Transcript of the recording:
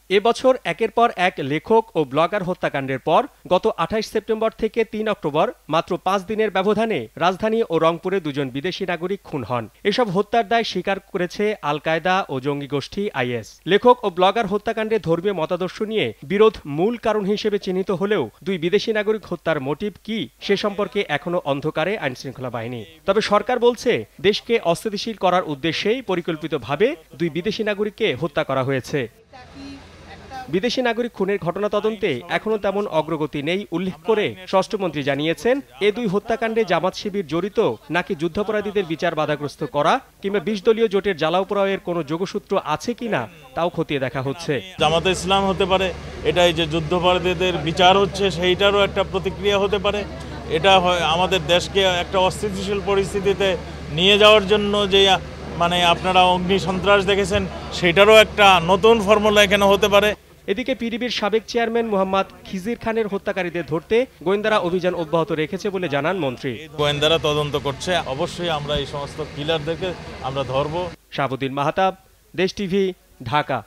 এবছর একের পর এক লেখক ও ব্লগার হত্যাকাণ্ডের পর গত ২৮ সেপ্টেম্বর থেকে ৩ অক্টোবর মাত্র ৫ দিনের ব্যবধানে রাজধানী ও রংপুরে দুজন বিদেশি নাগরিক খুন হন। এসব হত্যার দায় স্বীকার করেছে আল কায়দা ও জঙ্গি গোষ্ঠী আইএস। লেখক ও ব্লগার হত্যাকাণ্ডে ধর্মীয় মতাদর্শ নিয়ে বিরোধ মূল কারণ হিসেবে চিহ্নিত হলেও দুই বিদেশি নাগরিক হত্যার মোটিভ কি সে সম্পর্কে এখনো অন্ধকারে আইনশৃঙ্খলা বাহিনী। তবে সরকার বলছে দেশকে অস্থিতিশীল করার উদ্দেশ্যেই পরিকল্পিতভাবে দুই বিদেশি নাগরিককে হত্যা করা হয়েছে। বিদেশি নাগরিক খুনের ঘটনা তদন্তে এখনো তেমন অগ্রগতি নেই উল্লেখ করে স্বরাষ্ট্রমন্ত্রী জানিয়েছেন, এ দুই হত্যাকাণ্ডে জামাত শিবির জড়িত নাকি যুদ্ধাপরাধীদের বিচার বাধাগ্রস্ত করা কিংবা ২০ দলীয় জোটের জ্বালাও পোড়াওয়ের কোনো যোগসূত্র আছে কিনা তাও খতিয়ে দেখা হচ্ছে। জামাতে ইসলাম হতে পারে, এটাই যে যুদ্ধাপরাধীদের বিচার হচ্ছে সেইটারও একটা প্রতিক্রিয়া হতে পারে। এটা আমাদের দেশকে একটা অস্থিতিশীল পরিস্থিতিতে নিয়ে যাওয়ার জন্য যে আপনারা অগ্নি সন্ত্রাস দেখেছেন সেটারও একটা নতুন ফর্মুলা এখানে হতে পারে। এদিকে পিডিবির সাবেক চেয়ারম্যান মোহাম্মদ খিজির খানের হত্যাকারীদের ধরতে গোয়েন্দারা অভিযান অব্যাহত রেখেছে বলে জানান মন্ত্রী। গোয়েন্দারা তদন্ত করছে, অবশ্যই আমরা এই সমস্ত কিলারদেরকে আমরা ধরব। শাহাবুদ্দিন মাহতাব, দেশ টিভি, ঢাকা।